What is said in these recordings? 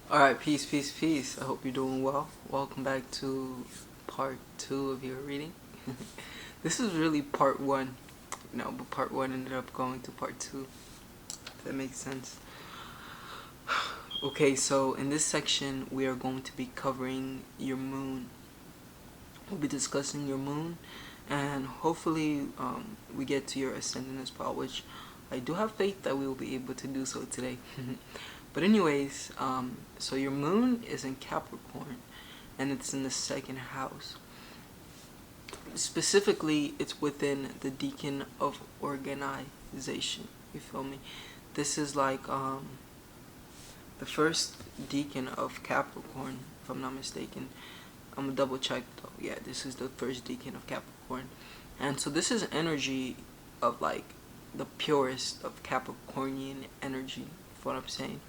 Alright, peace, peace, peace. I hope you're doing well. Welcome back to part two of your reading. This is really part one, but part one ended up going to part two, if that makes sense. Okay, so in this section, we are going to be covering your moon. We'll be discussing your moon, and hopefully, we get to your ascendant as well, which I do have faith that we will be able to do so today. But anyways, so your moon is in Capricorn, and it's in the second house. Specifically, it's within the decan of organization. You feel me? This is like the first decan of Capricorn, if I'm not mistaken. I'm gonna double check though. Yeah, this is the first decan of Capricorn, and so this is energy of like the purest of Capricornian energy. For what I'm saying.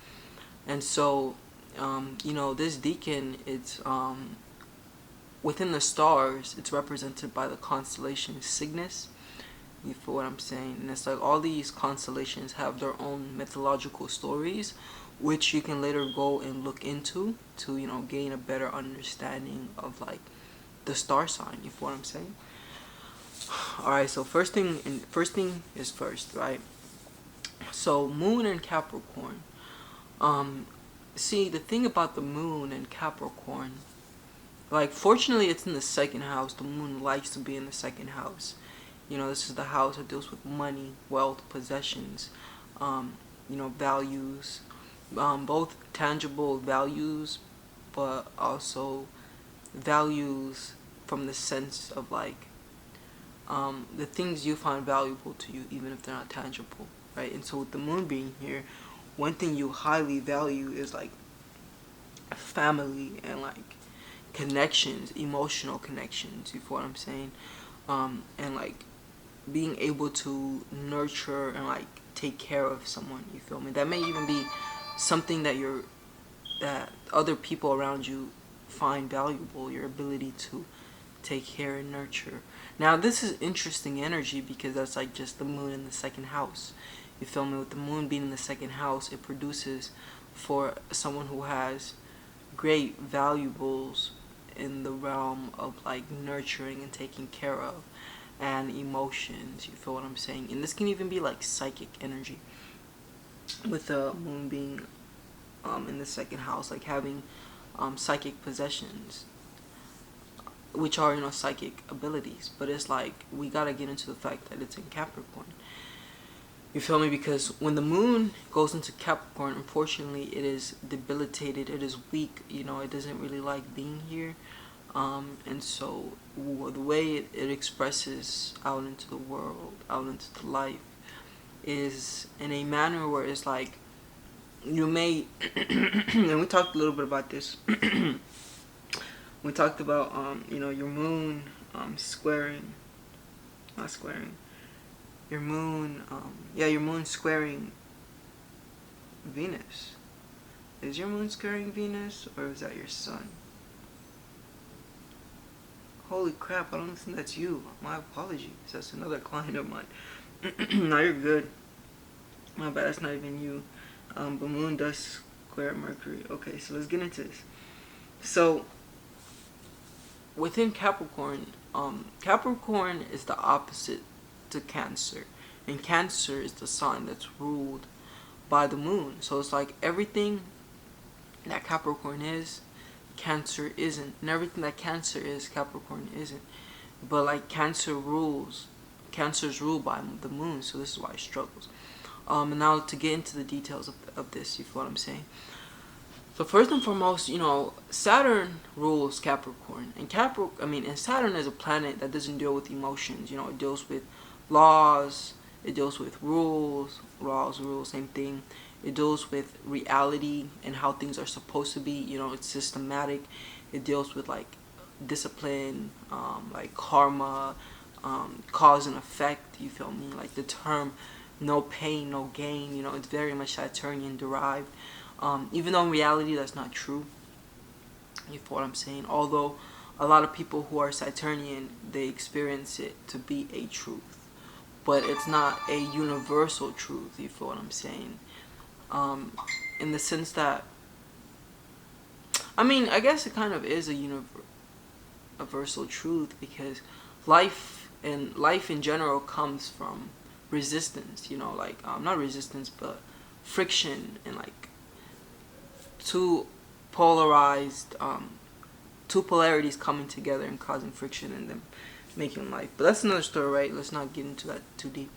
And so, this decan, it's within the stars, it's represented by the constellation Cygnus. You feel what I'm saying? And it's like all these constellations have their own mythological stories, which you can later go and look into to, gain a better understanding of like the star sign. You feel what I'm saying? All right. So first thing is first, right? So moon and Capricorn. See, the thing about the moon and Capricorn, like, fortunately, it's in the second house. The moon likes to be in the second house. This is the house that deals with money, wealth, possessions, values, both tangible values, but also values from the sense of like the things you find valuable to you, even if they're not tangible, right? And so with the moon being here, one thing you highly value is like family and like connections, emotional connections. You feel what I'm saying? And like being able to nurture and like take care of someone. You feel me? That may even be something that other people around you find valuable. Your ability to take care and nurture. Now this is interesting energy because that's like just the moon in the second house. You feel me? With the moon being in the second house, it produces for someone who has great valuables in the realm of like nurturing and taking care of and emotions. You feel what I'm saying? And this can even be like psychic energy with the moon being in the second house, like having psychic possessions, which are psychic abilities. But it's like we gotta get into the fact that it's in Capricorn. You feel me? Because when the moon goes into Capricorn, unfortunately, it is debilitated. It is weak. It doesn't really like being here. And so the way it expresses out into the world, out into the life, is in a manner where it's like you may, and we talked a little bit about this. We talked about, your moon squaring, not squaring, your moon, your moon squaring Venus. Is your moon squaring Venus, or is that your sun? Holy crap, I don't think that's you. My apologies. That's another client of mine. No, you're good. My bad, that's not even you. But moon does square Mercury. Okay, so let's get into this. So, within Capricorn, Capricorn is the opposite to Cancer. And Cancer is the sign that's ruled by the moon. So it's like everything that Capricorn is, Cancer isn't. And everything that Cancer is, Capricorn isn't. But like Cancer's ruled by the moon, so this is why it struggles. And now to get into the details of this, you feel what I'm saying? So first and foremost, Saturn rules Capricorn, and Saturn is a planet that doesn't deal with emotions. It deals with laws, it deals with rules, same thing. It deals with reality and how things are supposed to be. It's systematic. It deals with like discipline, like karma, cause and effect. You feel me? Like the term no pain, no gain. It's very much Saturnian derived. Even though in reality that's not true. You feel what I'm saying? Although a lot of people who are Saturnian, they experience it to be a truth. But it's not a universal truth, you feel what I'm saying? In the sense that I mean, I guess it kind of is a universal truth, because life in general comes from resistance. Like, not resistance, but friction, and like two polarized two polarities coming together and causing friction and then making life. But that's another story, right? Let's not get into that too deep.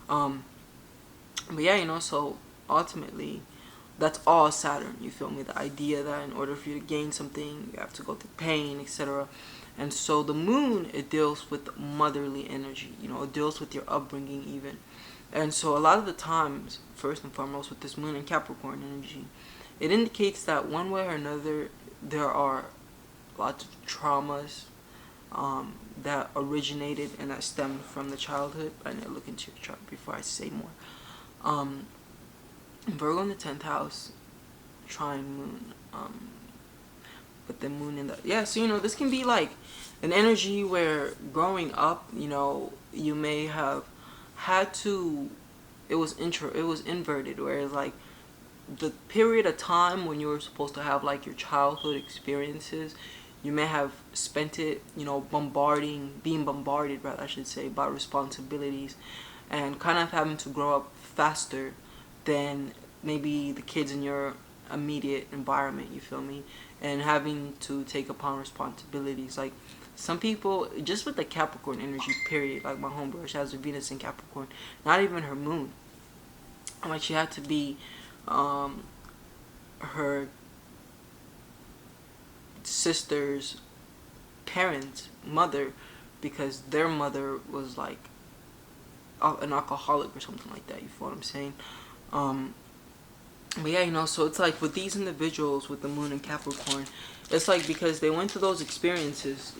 Um, but yeah, so ultimately, that's all Saturn. You feel me? The idea that in order for you to gain something, you have to go through pain, etc. And so the moon, it deals with motherly energy. It deals with your upbringing even. And so a lot of the times, first and foremost, with this moon and Capricorn energy, it indicates that one way or another, there are lots of traumas that originated and that stemmed from the childhood. I need to look into your chart before I say more. Virgo in the 10th house, trine moon, with the moon in the, yeah, so this can be like an energy where growing up, you may have had to, it was inverted, whereas like the period of time when you were supposed to have like your childhood experiences, you may have spent it, being bombarded, rather I should say, by responsibilities, and kind of having to grow up faster than maybe the kids in your immediate environment, you feel me? And having to take upon responsibilities. Like, some people, just with the Capricorn energy, period, like my homegirl, she has her Venus in Capricorn, not even her moon. Like, she had to be her sister's parents' mother, because their mother was like an alcoholic or something like that. You feel what I'm saying? But yeah, so it's like with these individuals with the moon and Capricorn, it's like because they went through those experiences,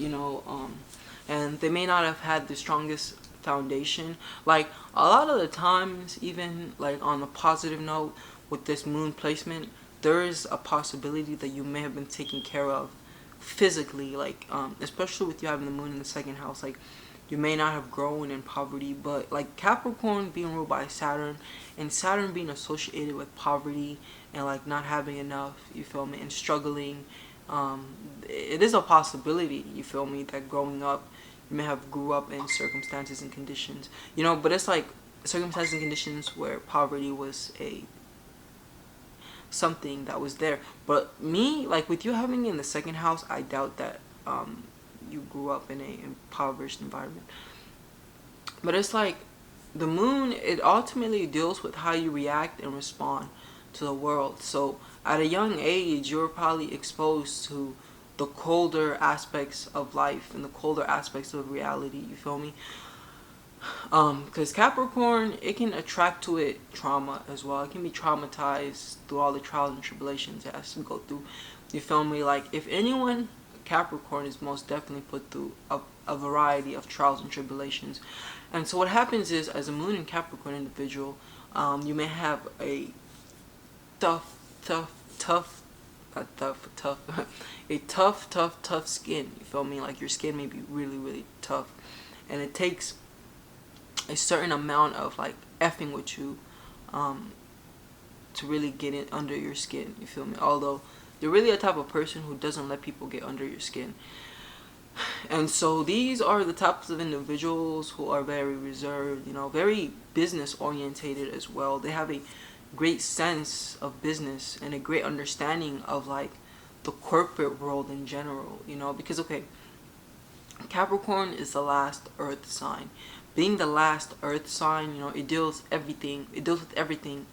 and they may not have had the strongest foundation. Like, a lot of the times, even like on a positive note, with this moon placement, there is a possibility that you may have been taken care of physically, like especially with you having the moon in the second house. Like, you may not have grown in poverty, but like Capricorn being ruled by Saturn, and Saturn being associated with poverty and like not having enough, you feel me, and struggling, it is a possibility, you feel me, that growing up you may have grew up in circumstances and conditions, but it's like circumstances and conditions where poverty was a something that was there. But me, like with you having in the second house, I doubt that you grew up in a impoverished environment. But it's like the moon, it ultimately deals with how you react and respond to the world. So at a young age, you're probably exposed to the colder aspects of life and the colder aspects of reality, you feel me? Because Capricorn, it can attract to it trauma as well. It can be traumatized through all the trials and tribulations it has to go through, you feel me? Like, if anyone, Capricorn is most definitely put through a variety of trials and tribulations. And so what happens is, as a moon and Capricorn individual, you may have a tough a tough skin, you feel me? Like, your skin may be really, really tough, and it takes a certain amount of like effing with you to really get it under your skin, you feel me? Although you're really a type of person who doesn't let people get under your skin. And so these are the types of individuals who are very reserved, very business orientated as well. They have a great sense of business and a great understanding of like the corporate world in general, because okay, Capricorn is the last earth sign. Being the last earth sign, it deals with everything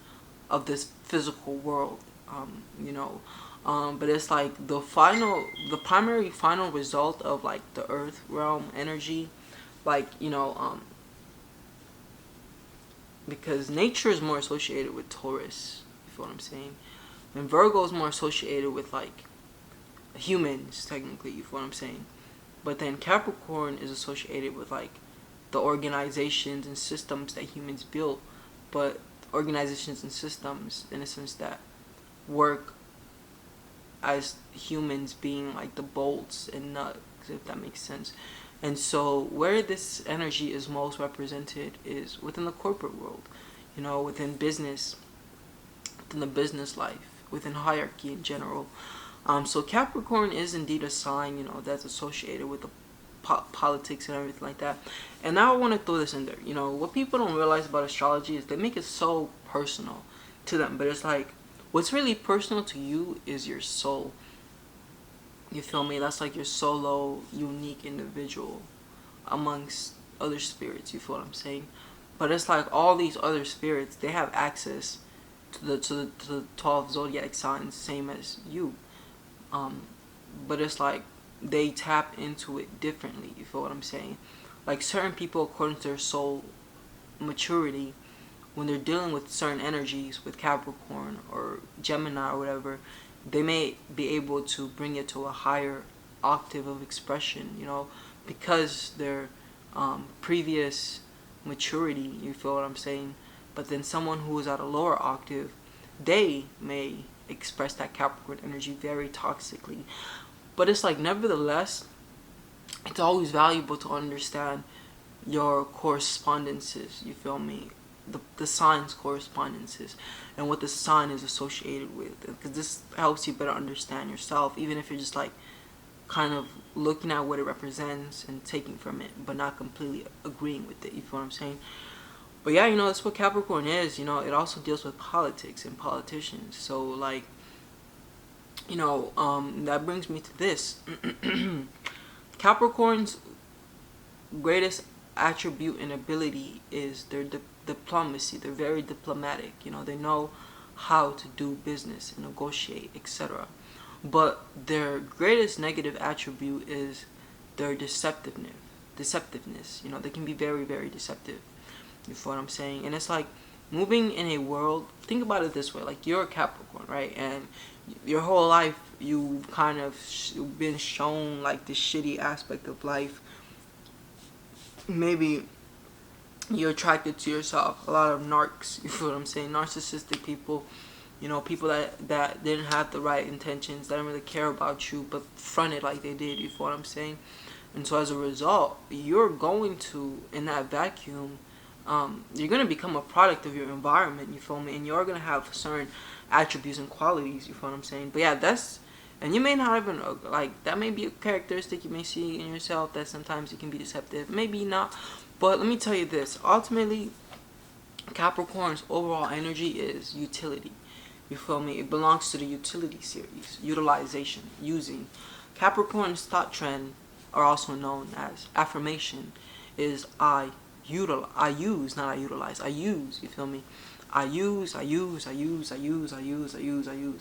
of this physical world, but it's like the primary final result of like the earth realm energy, like, because nature is more associated with Taurus, you feel what I'm saying? And Virgo is more associated with like humans, technically, you feel what I'm saying? But then Capricorn is associated with like the organizations and systems that humans build, but organizations and systems in a sense that work as humans being like the bolts and nuts, if that makes sense. And so where this energy is most represented is within the corporate world, within business, within the business life, within hierarchy in general. So Capricorn is indeed a sign, that's associated with the politics and everything like that. And now I want to throw this in there. What people don't realize about astrology is they make it so personal to them, but it's like what's really personal to you is your soul. You feel me? That's like your solo, unique individual amongst other spirits. You feel what I'm saying? But it's like all these other spirits, they have access to the 12 zodiac signs, same as you. Um, but it's like they tap into it differently. You feel what I'm saying? Like certain people, according to their soul maturity, when they're dealing with certain energies, with Capricorn or Gemini or whatever, they may be able to bring it to a higher octave of expression. Because their previous maturity. You feel what I'm saying? But then someone who is at a lower octave, they may express that Capricorn energy very toxically. But it's like, nevertheless, it's always valuable to understand your correspondences. You feel me? The sign's correspondences and what the sign is associated with, because this helps you better understand yourself, even if you're just like kind of looking at what it represents and taking from it, but not completely agreeing with it. You feel what I'm saying? But yeah, that's what Capricorn is. It also deals with politics and politicians. So like, that brings me to this. Capricorn's greatest attribute and ability is their diplomacy. They're very diplomatic. They know how to do business and negotiate, etc. But their greatest negative attribute is their deceptiveness. They can be very, very deceptive. You feel what I'm saying? And it's like moving in a world. Think about it this way: like, you're a Capricorn, right? And your whole life you've kind of been shown like this shitty aspect of life. Maybe you're attracted to yourself. A lot of narcs. You feel what I'm saying? Narcissistic people. People that didn't have the right intentions, that didn't really care about you, but fronted like they did. You feel what I'm saying? And so as a result, you're going to, in that vacuum, you're going to become a product of your environment. You feel me? And you're going to have certain attributes and qualities. You feel what I'm saying? But yeah, and you may not even, like, that may be a characteristic you may see in yourself, that sometimes it can be deceptive. Maybe not. But let me tell you this. Ultimately, Capricorn's overall energy is utility. You feel me? It belongs to the utility series. Utilization. Using. Capricorn's thought trend, are also known as affirmation, is I use, not I utilize. I use. You feel me? I use.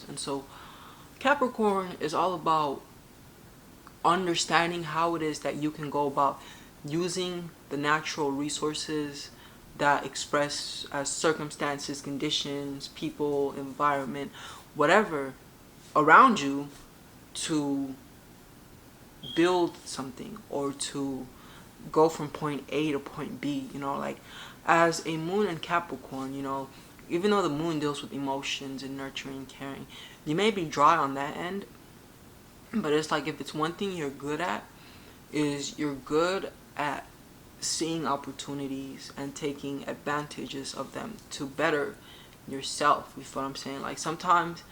And so Capricorn is all about understanding how it is that you can go about using the natural resources that express as circumstances, conditions, people, environment, whatever around you, to build something or to go from point A to point B. Like, as a moon in Capricorn, even though the moon deals with emotions and nurturing, caring, you may be dry on that end, but it's like, if it's one thing you're good at, is you're good at seeing opportunities and taking advantages of them to better yourself. You feel what I'm saying? Like, sometimes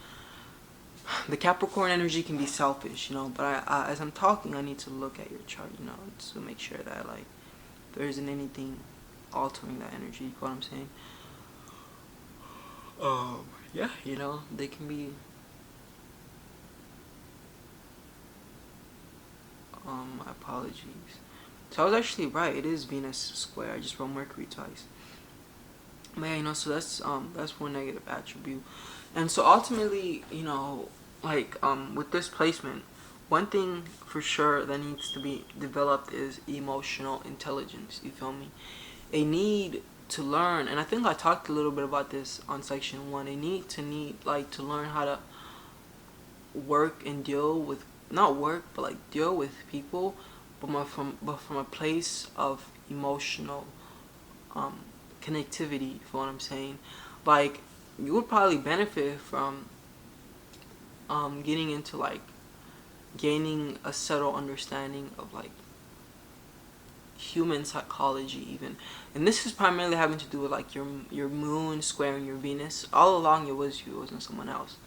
the Capricorn energy can be selfish, but I as I'm talking, I need to look at your chart, to make sure that, like, there isn't anything altering that energy. You feel what I'm saying? Yeah, they can be my apologies. So I was actually right. It is Venus square. I just wrote Mercury twice. But yeah, so that's one negative attribute. And so ultimately, like, with this placement, one thing for sure that needs to be developed is emotional intelligence. You feel me? A need to learn, and I think I talked a little bit about this on section 1. A need to learn how to work and deal with, not work, but like deal with people, but from a place of emotional connectivity. You feel what I'm saying? Like, you would probably benefit from getting into, like, gaining a subtle understanding of, like, human psychology even. And this is primarily having to do with, like, your moon squaring your Venus. All along it was you, it wasn't someone else.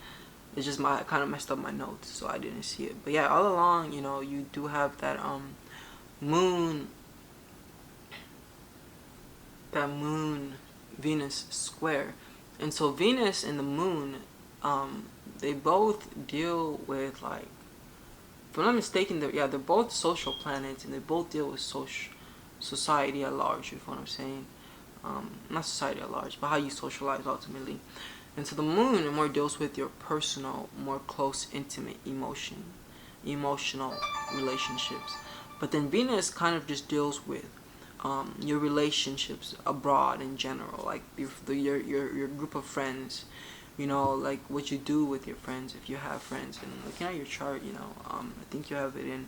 It's just I kind of messed up my notes, so I didn't see it. But yeah, all along, you do have moon that moon Venus square. And so Venus and the moon, they both deal with, like, if I'm not mistaken, they're both social planets, and they both deal with society at large, if you know what I'm saying. Not society at large, but how you socialize ultimately. And so the moon more deals with your personal, more close, intimate emotional relationships. But then Venus kind of just deals with your relationships abroad in general, like your group of friends, like what you do with your friends if you have friends. And looking at your chart, I think you have it in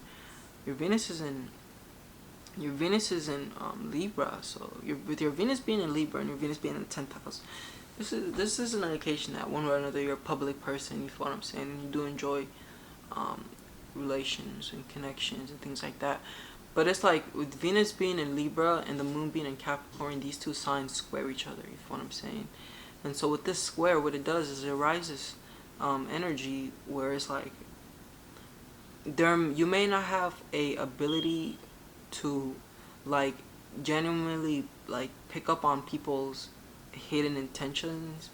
your Venus is in Libra. So with your Venus being in Libra and your Venus being in the 10th house, this is an indication that one way or another you're a public person. You feel what I'm saying? And you do enjoy relations and connections and things like that. But it's like with Venus being in Libra and the moon being in Capricorn, these two signs square each other. You feel what I'm saying? And so with this square, what it does is it rises energy where it's like you may not have a ability to, like, genuinely, like, pick up on people's hidden intentions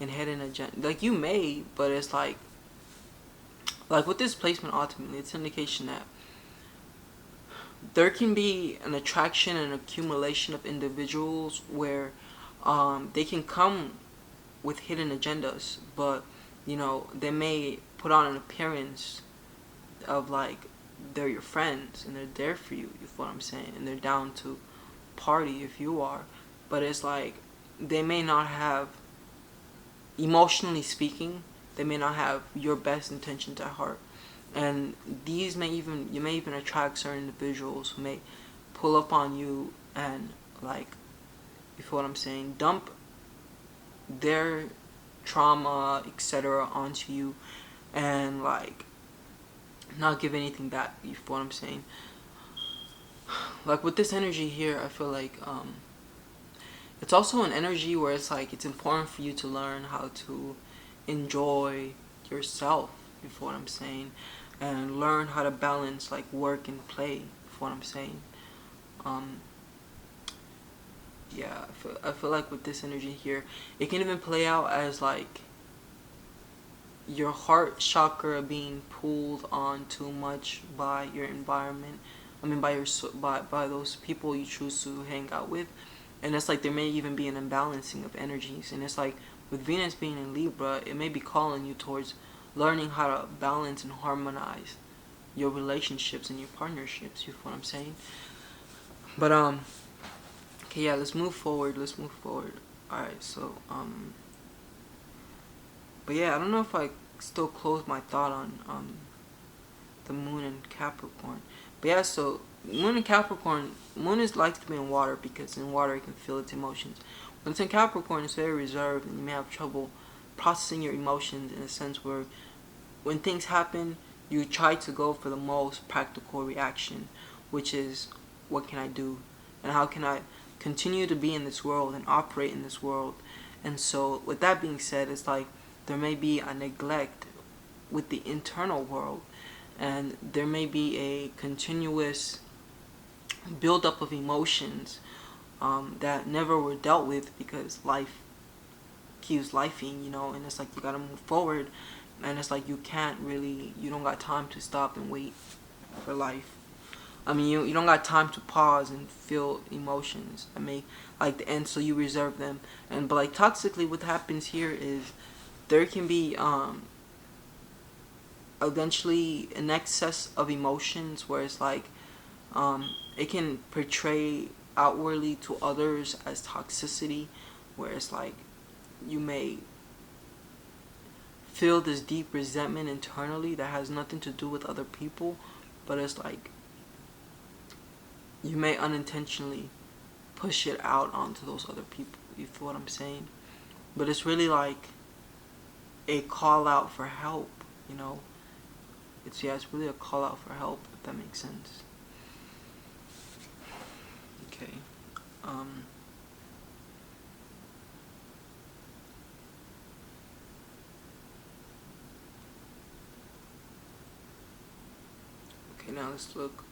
and hidden agenda. Like, you may, but it's like with this placement, ultimately it's an indication that there can be an attraction and accumulation of individuals where they can come with hidden agendas, but they may put on an appearance of like they're your friends and they're there for you. You feel what I'm saying? And they're down to party if you are, but it's like they may not have, emotionally speaking, they may not have your best intentions at heart. And you may even attract certain individuals who may pull up on you and, like, you feel what I'm saying, dump their trauma, etc. onto you, and like not give anything back. You feel what I'm saying? Like with this energy here, I feel like it's also an energy where it's like it's important for you to learn how to enjoy yourself. You feel what I'm saying? And learn how to balance like work and play. You feel what I'm saying? Yeah, I feel like with this energy here, it can even play out as like your heart chakra being pulled on too much by your environment. I mean, by those people you choose to hang out with, and it's like there may even be an imbalancing of energies. And it's like with Venus being in Libra, it may be calling you towards learning how to balance and harmonize your relationships and your partnerships. You feel what I'm saying? But okay, yeah, let's move forward. Alright, so but yeah, I don't know if I still closed my thought on the moon and Capricorn. But yeah, so moon and Capricorn, moon likes to be in water because in water it can feel its emotions. When it's in Capricorn, it's very reserved, and you may have trouble processing your emotions in a sense where when things happen, you try to go for the most practical reaction, which is, what can I do? And how can I continue to be in this world and operate in this world? And so, with that being said, it's like there may be a neglect with the internal world, and there may be a continuous buildup of emotions that never were dealt with because life keeps lifing, and it's like you gotta move forward, and it's like you don't got time to stop and wait for life. I mean, you don't got time to pause and feel emotions. And so you reserve them. But like toxically, what happens here is there can be eventually an excess of emotions where it's like it can portray outwardly to others as toxicity, where it's like you may feel this deep resentment internally that has nothing to do with other people, but it's like you may unintentionally push it out onto those other people. You feel what I'm saying? But it's really like a call out for help, It's really a call out for help, if that makes sense. Okay. Okay, now let's look.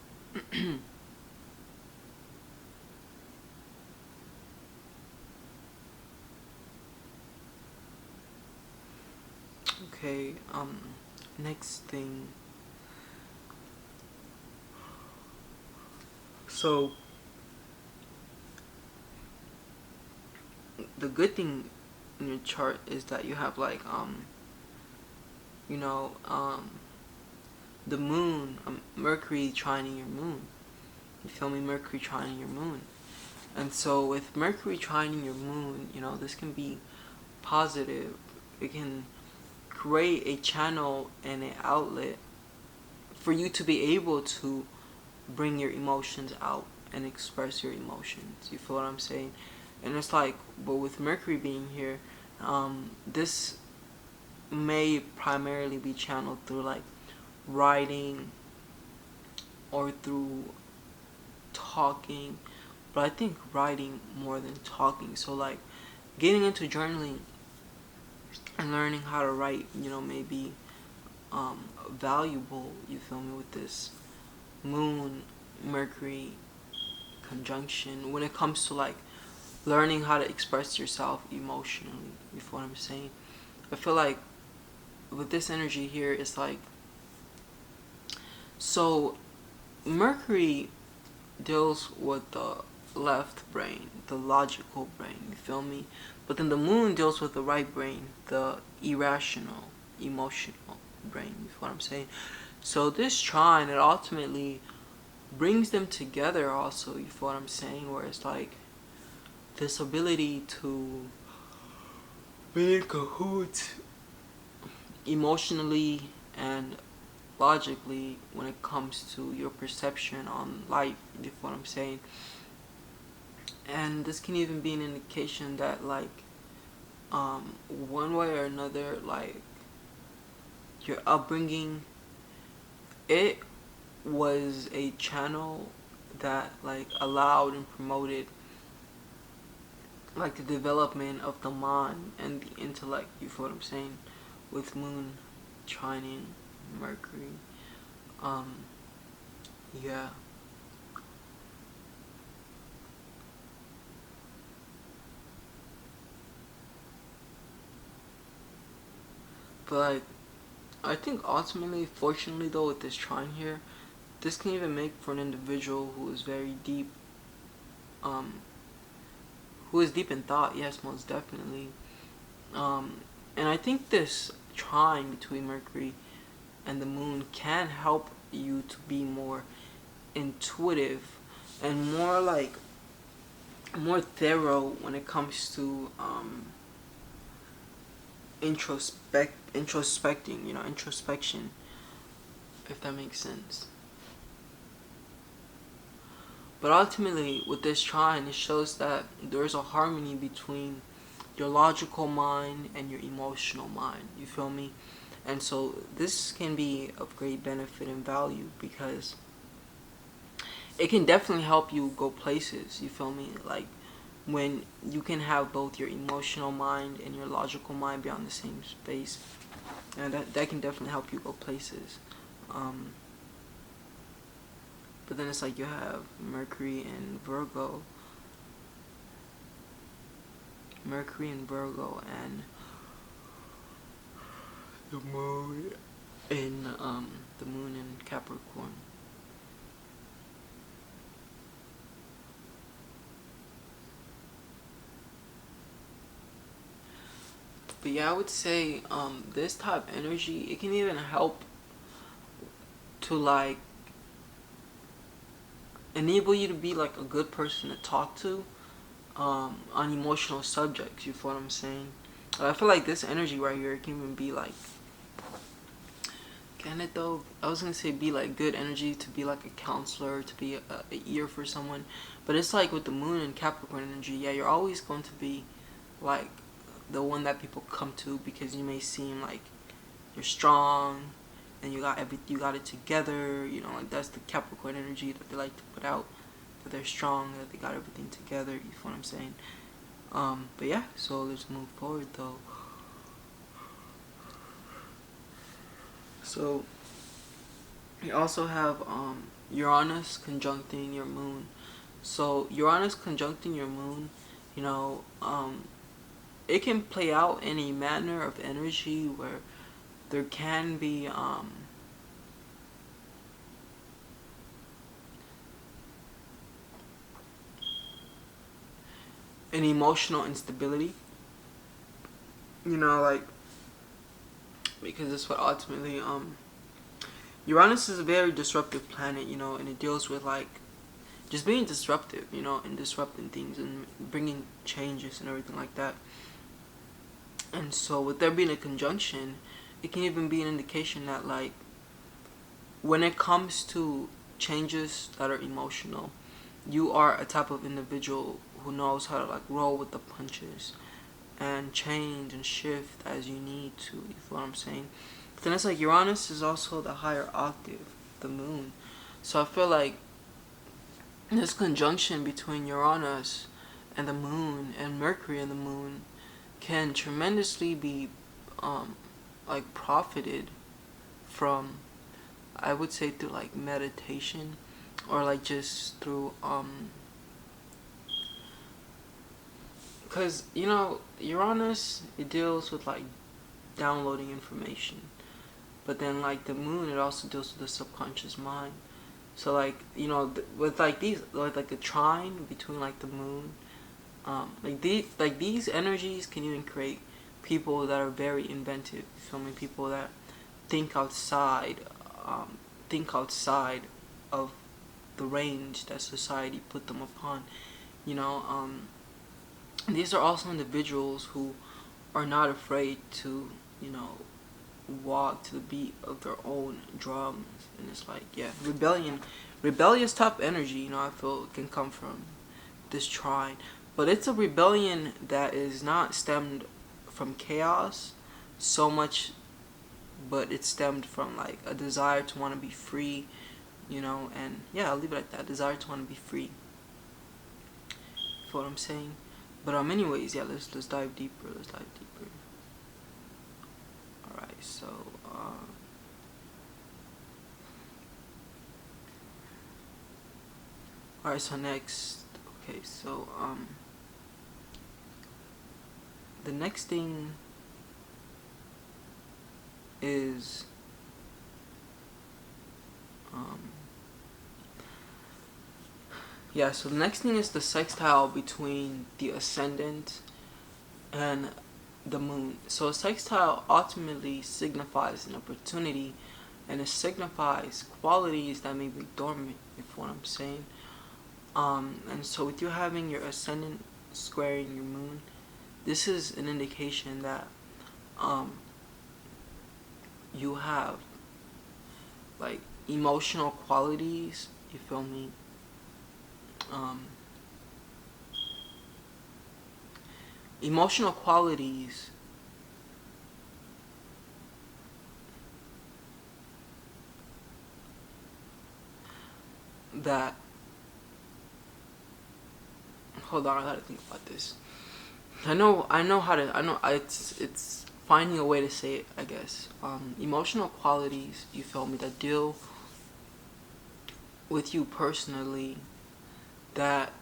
Okay, next thing. So the good thing in your chart is that you have like you know the moon, Mercury trining your moon. You feel me? Mercury trining your moon. And so with Mercury trining your moon, this can be positive. It can create a channel and an outlet for you to be able to bring your emotions out and express your emotions. You feel what I'm saying? And it's like, but with Mercury being here, this may primarily be channeled through like writing or through talking, but I think writing more than talking. So like getting into journaling and learning how to write, maybe valuable, you feel me, with this moon Mercury conjunction when it comes to like learning how to express yourself emotionally. You feel what I'm saying? I feel like with this energy here, it's like, so Mercury deals with the left brain, the logical brain, you feel me? But then the moon deals with the right brain, the irrational, emotional brain, you feel what I'm saying? So this trine, it ultimately brings them together also, you feel what I'm saying? Where it's like this ability to be in cahoots emotionally and logically when it comes to your perception on life, you feel what I'm saying? And this can even be an indication that like one way or another, like your upbringing, it was a channel that like allowed and promoted like the development of the mind and the intellect, you feel what I'm saying? With moon trining Mercury. Um yeah. But like I think ultimately, fortunately though, with this trine here, this can even make for an individual who is very deep, um, who is deep in thought. Yes, most definitely. And I think this trine between Mercury and the Moon can help you to be more intuitive and more like more thorough when it comes to introspecting. Introspection, if that makes sense. But ultimately, with this trine, it shows that there's a harmony between your logical mind and your emotional mind. You feel me? And so this can be of great benefit and value because it can definitely help you go places. You feel me? Like when you can have both your emotional mind and your logical mind be on the same space, and that can definitely help you go places. Um, but then it's like you have Mercury and Virgo, and the moon in the moon in Capricorn. But yeah, I would say this type of energy, it can even help to like enable you to be like a good person to talk to on emotional subjects. You feel what I'm saying? I feel like this energy right here can even be like, can it though? I was gonna say be like good energy to be like a counselor, to be a ear for someone, but it's like with the moon and Capricorn energy. Yeah, you're always going to be like the one that people come to because you may seem like you're strong and you got it together. Like that's the Capricorn energy that they like to put out. That they're strong, that they got everything together. You feel what I'm saying? But yeah, so let's move forward though. So You also have Uranus conjuncting your moon. So Uranus conjuncting your moon, you know, it can play out in a manner of energy where there can be an emotional instability. You know, like, because that's what ultimately Uranus is a very disruptive planet, you know, and it deals with like just being disruptive, you know, and disrupting things and bringing changes and everything like that. And so, with there being a conjunction, it can even be an indication that, like, when it comes to changes that are emotional, you are a type of individual who knows how to, like, roll with the punches and change and shift as you need to. You feel what I'm saying? But then it's like Uranus is also the higher octave, the moon. So I feel like this conjunction between Uranus and the moon and Mercury and the moon can tremendously be like profited from, I would say, through like meditation or like just through because you know Uranus, it deals with like downloading information, but then like the moon, it also deals with the subconscious mind. So like, you know, with like these, like the trine between like the moon, like these energies can even create people that are very inventive. You feel me? People that think outside, um, think outside of the range that society put them upon. You know, these are also individuals who are not afraid to, you know, walk to the beat of their own drums. And it's like, yeah, rebellious type energy, you know, I feel can come from this trine. But it's a rebellion that is not stemmed from chaos so much, but it stemmed from like a desire to want to be free, you know, and yeah, I'll leave it at that. Desire to want to be free. For what I'm saying. But anyways, yeah, let's dive deeper. Let's dive deeper. All right, so all right, so next, okay, so the next thing is um yeah, so the next thing is the sextile between the ascendant and the moon. So a sextile ultimately signifies an opportunity, and it signifies qualities that may be dormant, if what I'm saying. And so with you having your ascendant squaring your moon, this is an indication that um, you have like emotional qualities. You feel me? Um, Emotional qualities that, hold on, I gotta think about this. It's finding a way to say it, I guess. Emotional qualities, you feel me, that deal with you personally, that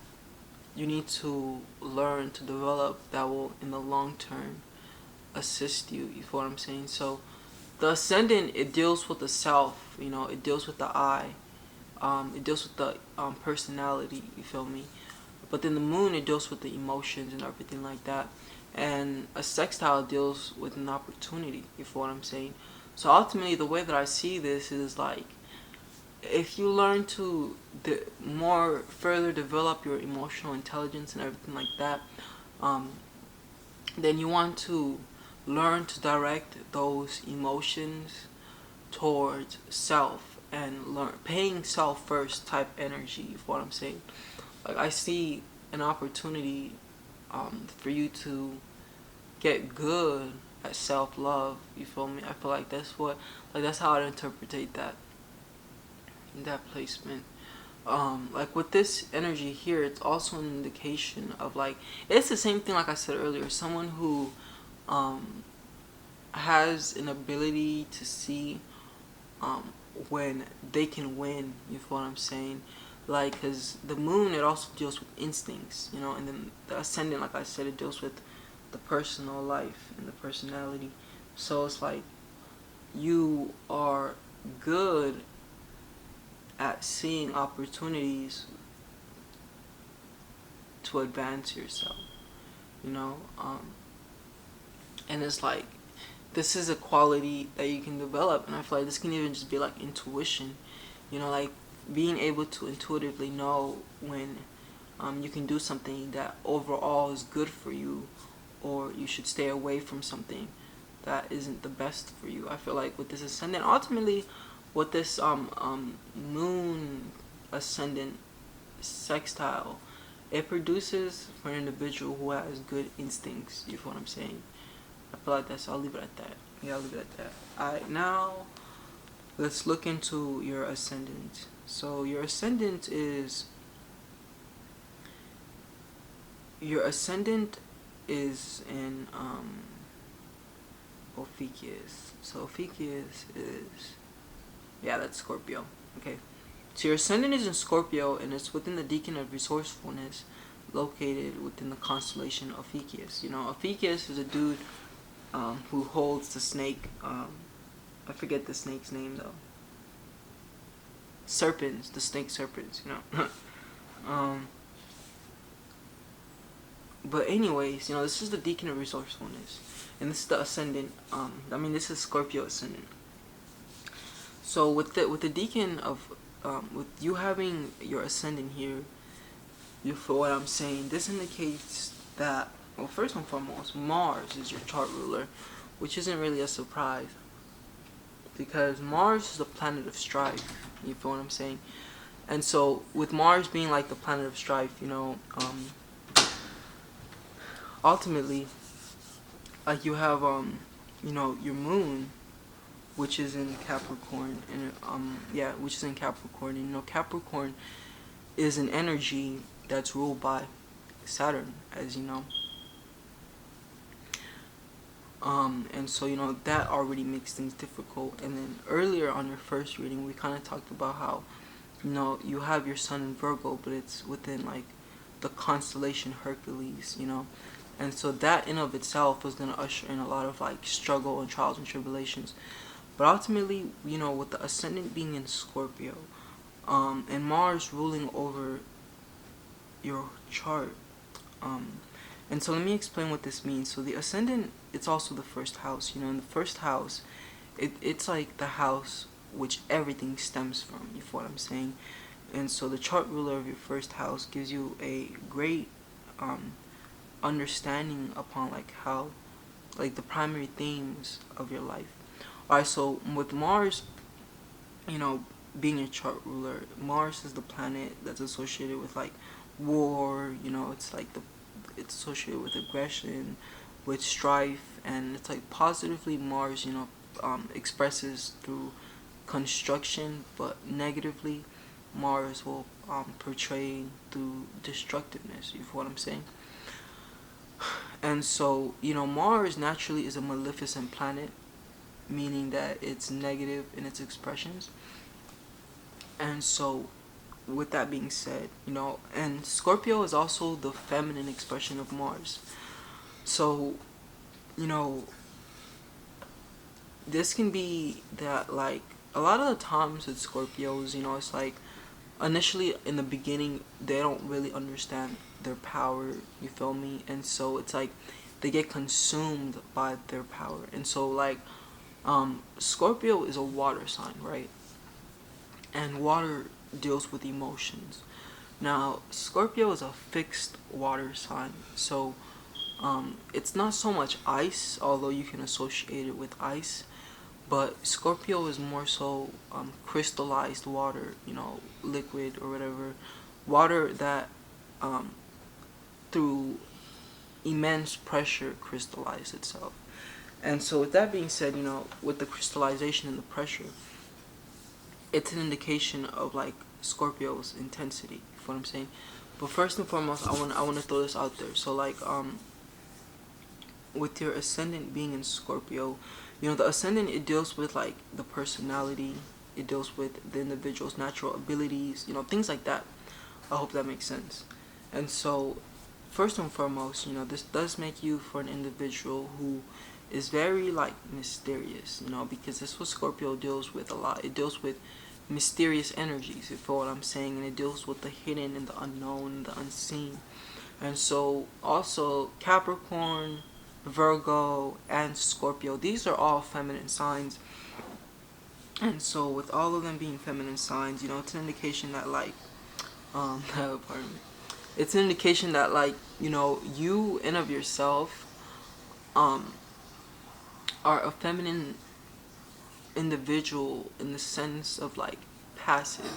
you need to learn to develop, that will in the long term assist you. You feel what I'm saying? So the ascendant, it deals with the self, you know, it deals with the I, it deals with the personality, you feel me? But then the moon, it deals with the emotions and everything like that. And a sextile deals with an opportunity, you feel what I'm saying? So ultimately, the way that I see this is like, if you learn to more further develop your emotional intelligence and everything like that, um, then you want to learn to direct those emotions towards self and learn paying self first type energy, for what I'm saying. Like I see an opportunity for you to get good at self love. You feel me? I feel like that's how I interpret that placement. Like with this energy here, it's also an indication of like, it's the same thing like I said earlier. Someone who um, has an ability to see um, when they can win. You feel what I'm saying? Like, because the moon, it also deals with instincts, you know, and then the ascendant, like I said, it deals with the personal life and the personality. So it's like you are good at seeing opportunities to advance yourself, you know. And it's like this is a quality that you can develop, and I feel like this can even just be like intuition, you know, like being able to intuitively know when you can do something that overall is good for you, or you should stay away from something that isn't the best for you. I feel like with this ascendant, ultimately, with this moon ascendant sextile, it produces for an individual who has good instincts. You feel what I'm saying? I feel like that's. I'll leave it at that. Yeah, I'll leave it at that. Alright, now let's look into your ascendant. So your ascendant is in Ophiuchus. So Ophiuchus is, yeah, that's Scorpio. Okay. So your ascendant is in Scorpio, and it's within the decan of resourcefulness, located within the constellation of Ophiuchus. You know, Ophiuchus is a dude who holds the snake. I forget the snake's name though. Serpents, the snake serpents. You know. But anyways, you know, this is the decan of resourcefulness, and this is the ascendant. This is Scorpio ascendant. So with the decan of with you having your ascendant here, you feel what I'm saying. This indicates that, well, first and foremost, Mars is your chart ruler, which isn't really a surprise because Mars is the planet of strife. You feel what I'm saying? And so with Mars being like the planet of strife, you know, ultimately, like you have you know, your moon, which is in Capricorn, and which is in Capricorn, and you know, Capricorn is an energy that's ruled by Saturn, as you know. And so, you know, that already makes things difficult. And then earlier on your first reading, we kind of talked about how, you know, you have your sun in Virgo, but it's within like the constellation Hercules, you know. And so that in of itself was going to usher in a lot of like struggle and trials and tribulations. But ultimately, you know, with the ascendant being in Scorpio, and Mars ruling over your chart, and so let me explain what this means. So the ascendant, it's also the first house. You know, in the first house, it's like the house which everything stems from. You feel what I'm saying? And so the chart ruler of your first house gives you a great understanding upon like how, like the primary themes of your life. Alright, so with Mars, you know, being a chart ruler, Mars is the planet that's associated with like war. You know, it's like it's associated with aggression, with strife, and it's like positively Mars, you know, expresses through construction, but negatively Mars will portray through destructiveness. You feel what I'm saying? And so, you know, Mars naturally is a maleficent planet, meaning that it's negative in its expressions. And so, with that being said, you know, and Scorpio is also the feminine expression of Mars. So, you know, this can be that, like, a lot of the times with Scorpios, you know, it's like, initially in the beginning, they don't really understand their power, you feel me? And so it's like, they get consumed by their power. And so, like, Scorpio is a water sign, right? And water deals with emotions. Now, Scorpio is a fixed water sign, so it's not so much ice, although you can associate it with ice. But Scorpio is more so crystallized water, you know, liquid or whatever. Water that through immense pressure crystallizes itself. And so with that being said, you know, with the crystallization and the pressure, it's an indication of like Scorpio's intensity. You know what I'm saying? But first and foremost, I want to throw this out there. So like with your ascendant being in Scorpio, The ascendant, it deals with like the personality, it deals with the individual's natural abilities, things like that. I hope that makes sense. And so, first and foremost, this does make you for an individual who is very like mysterious, because this is what Scorpio deals with a lot. It deals with mysterious energies, you feel what I'm saying, and it deals with the hidden and the unknown, the unseen. And so, also Capricorn, Virgo, and Scorpio, these are all feminine signs. And so, with all of them being feminine signs, it's an indication that like, pardon me. It's an indication that like, you in of yourself, um, are a feminine individual in the sense of like passive.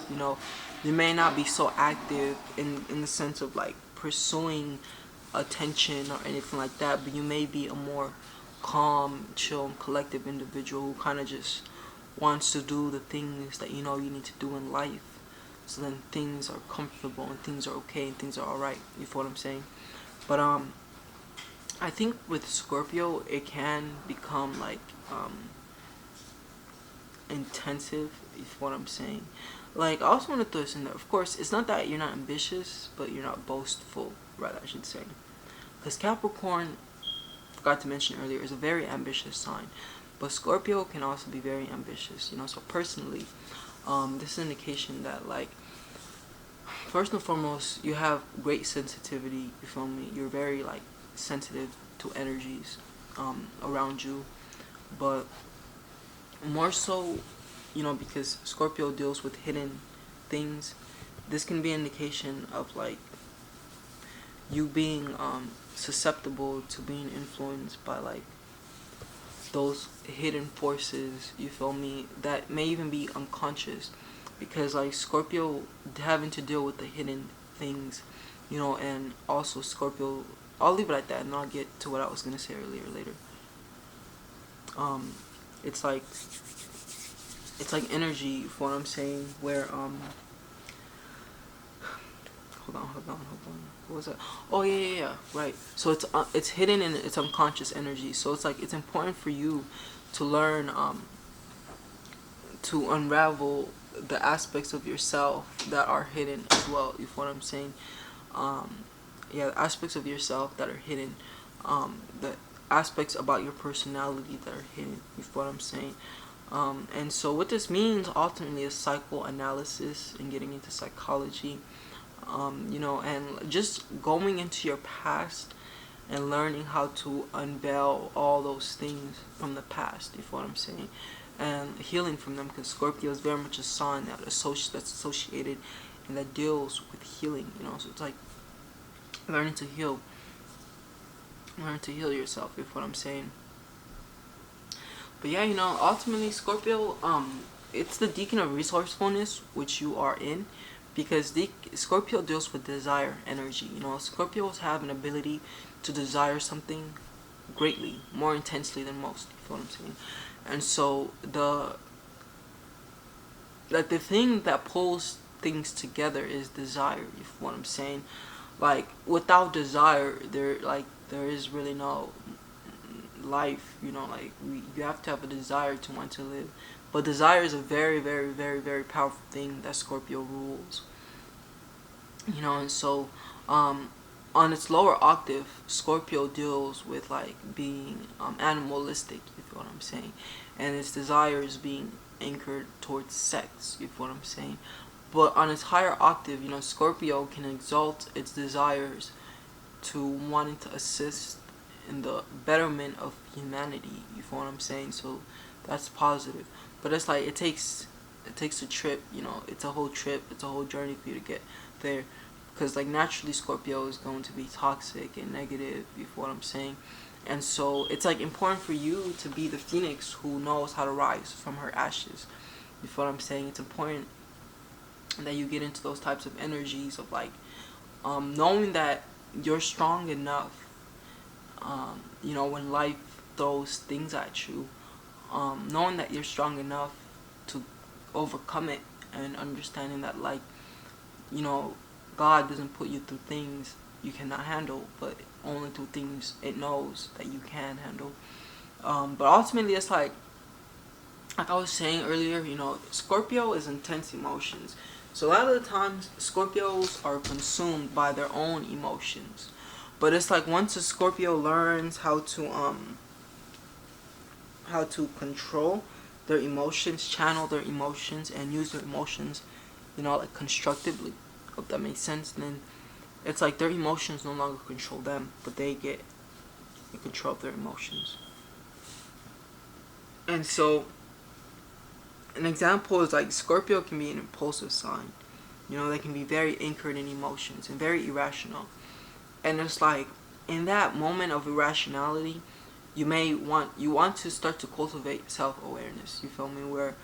You may not be so active in the sense of like pursuing attention or anything like that, but you may be a more calm, chill, and collective individual who kind of just wants to do the things that you need to do in life, so then things are comfortable and things are okay and things are alright. You feel what I'm saying? But I think with Scorpio it can become like intensive, if what I'm saying. Like, I also want to throw this in there. Of course, it's not that you're not ambitious, but you're not boastful, rather, I should say. Because Capricorn, forgot to mention earlier, is a very ambitious sign. But Scorpio can also be very ambitious, So personally, this is an indication that, like, first and foremost, you have great sensitivity, you feel me? You're very, like, sensitive to energies around you. But more so, because Scorpio deals with hidden things, this can be an indication of like you being susceptible to being influenced by like those hidden forces, you feel me, that may even be unconscious, because like Scorpio having to deal with the hidden things, and also Scorpio, I'll leave it at that and I'll get to what I was gonna say earlier later. It's like energy, for what I'm saying, where hold on. What was that? Oh yeah. Right. So it's hidden and it's unconscious energy. So it's like it's important for you to learn to unravel the aspects of yourself that are hidden as well. You feel what I'm saying? The aspects of yourself that are hidden. The aspects about your personality that are hidden. You feel what I'm saying? And so what this means ultimately is psychoanalysis and getting into psychology, and just going into your past and learning how to unveil all those things from the past, you feel what I'm saying, and healing from them, because Scorpio is very much a sign that's associated and that deals with healing, so it's like learning to heal yourself, you feel what I'm saying. But yeah, ultimately Scorpio, it's the deacon of resourcefulness, which you are in, because Scorpio deals with desire energy. Scorpios have an ability to desire something greatly, more intensely than most. You feel what I'm saying? And so the thing that pulls things together is desire. You feel what I'm saying? Like without desire, there is really no life. Like you have to have a desire to want to live. But desire is a very, very, very, very powerful thing that Scorpio rules. And so on its lower octave, Scorpio deals with like being animalistic, you feel what I'm saying, and its desires being anchored towards sex, you feel what I'm saying. But on its higher octave, Scorpio can exalt its desires to wanting to assist in the betterment of humanity, you feel what I'm saying. So that's positive. But it's like it takes a trip, it's a whole trip, it's a whole journey for you to get there, because like naturally Scorpio is going to be toxic and negative, you feel what I'm saying. And so it's like important for you to be the phoenix who knows how to rise from her ashes, you feel what I'm saying. It's important that you get into those types of energies of like knowing that you're strong enough, when life throws things at you, knowing that you're strong enough to overcome it, and understanding that like God doesn't put you through things you cannot handle, but only through things it knows that you can handle. But ultimately, it's like I was saying earlier, Scorpio is intense emotions. So a lot of the times, Scorpios are consumed by their own emotions. But it's like once a Scorpio learns how to control their emotions, channel their emotions, and use their emotions, like constructively. Hope that makes sense. Then it's like their emotions no longer control them, but they get in control of their emotions. And so, an example is like Scorpio can be an impulsive sign. They can be very anchored in emotions and very irrational. And it's like in that moment of irrationality, you want to start to cultivate self-awareness. You feel me? Where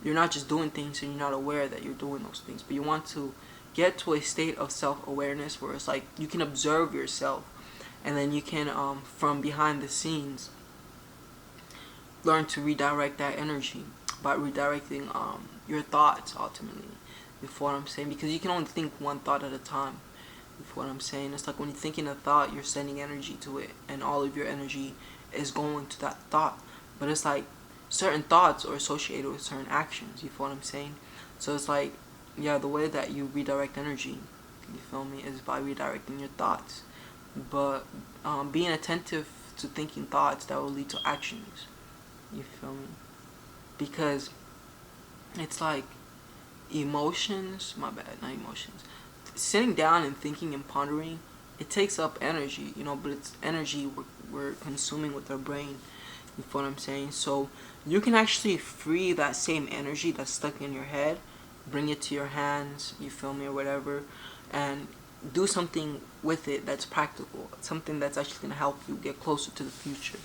you're not just doing things and you're not aware that you're doing those things, but you want to get to a state of self-awareness where it's like you can observe yourself, and then you can from behind the scenes learn to redirect that energy by redirecting your thoughts ultimately. You feel what I'm saying? Because you can only think one thought at a time. You feel what I'm saying? It's like when you're thinking a thought, you're sending energy to it, and all of your energy is going to that thought. But it's like certain thoughts are associated with certain actions. You feel what I'm saying? So it's like, yeah, the way that you redirect energy, you feel me, is by redirecting your thoughts. But being attentive to thinking thoughts that will lead to actions. You feel me? Because it's like emotions, my bad, not emotions. Sitting down and thinking and pondering, it takes up energy, but it's energy we're consuming with our brain. You feel what I'm saying? So you can actually free that same energy that's stuck in your head, bring it to your hands, you feel me, or whatever, and do something with it that's practical, something that's actually going to help you get closer to the future,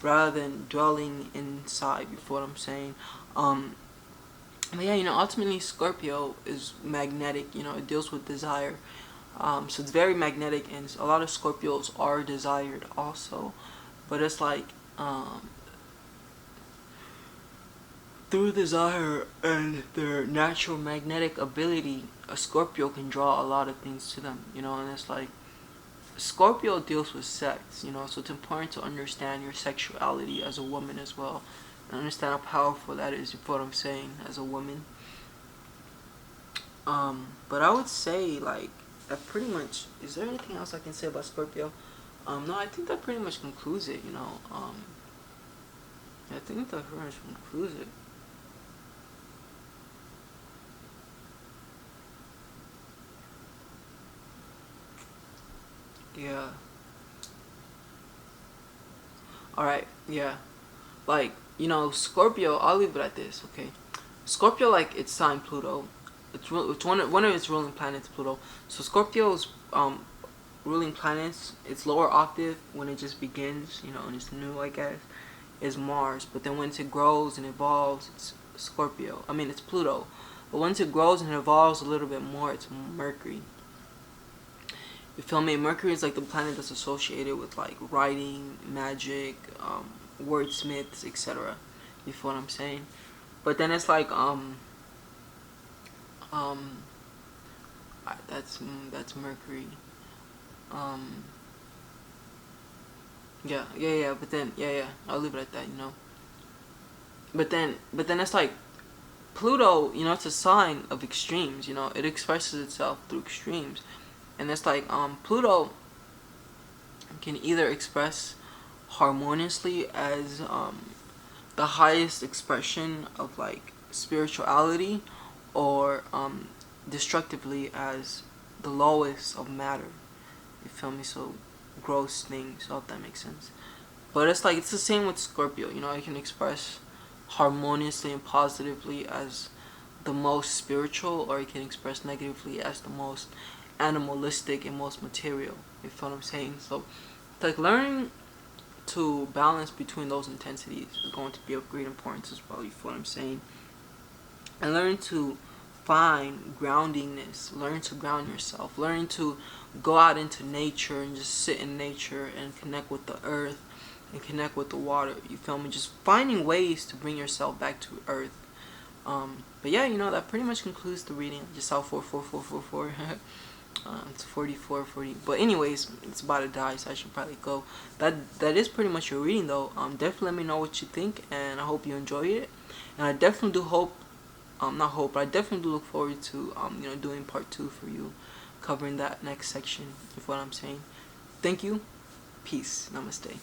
rather than dwelling inside. You feel what I'm saying? But yeah, ultimately Scorpio is magnetic. It deals with desire. So it's very magnetic, and a lot of Scorpios are desired also. But it's like through desire and their natural magnetic ability, a Scorpio can draw a lot of things to them. And it's like Scorpio deals with sex. So it's important to understand your sexuality as a woman as well. And understand how powerful that is. You feel what I'm saying? As a woman. But I would say like that pretty much. Is there anything else I can say about Scorpio? No, I think that pretty much concludes it. I think that pretty much concludes it. Yeah. All right. Yeah. Like Scorpio. I'll leave it at this. Okay. Scorpio, like its sign Pluto. It's one of its ruling planets, Pluto. So Scorpio's ruling planets, its lower octave when it just begins, and it's new, I guess, is Mars. But then once it grows and evolves, it's Scorpio. I mean, it's Pluto. But once it grows and evolves a little bit more, it's Mercury. You feel me? Mercury is like the planet that's associated with like writing, magic, wordsmiths, etc. You feel what I'm saying? But then it's like um that's Mercury. Um yeah, but then yeah, I'll leave it at that. But then it's like Pluto, it's a sign of extremes, it expresses itself through extremes. And it's like Pluto can either express harmoniously as the highest expression of like spirituality, or destructively as the lowest of matter. You feel me? So gross things. I hope that makes sense. But it's like it's the same with Scorpio. It can express harmoniously and positively as the most spiritual, or it can express negatively as the most animalistic and most material. You feel what I'm saying? So it's like learning to balance between those intensities is going to be of great importance as well. You feel what I'm saying? And learn to find groundingness. Learn to ground yourself. Learn to go out into nature and just sit in nature and connect with the earth and connect with the water. You feel me? Just finding ways to bring yourself back to earth. But yeah, that pretty much concludes the reading. Just saw 44444. It's 44, 40. But anyways, it's about to die, so I should probably go. That is pretty much your reading, though. Definitely let me know what you think, and I hope you enjoy it. And I definitely do hope, not hope, but I definitely do look forward to, doing part 2 for you, covering that next section, of what I'm saying. Thank you. Peace. Namaste.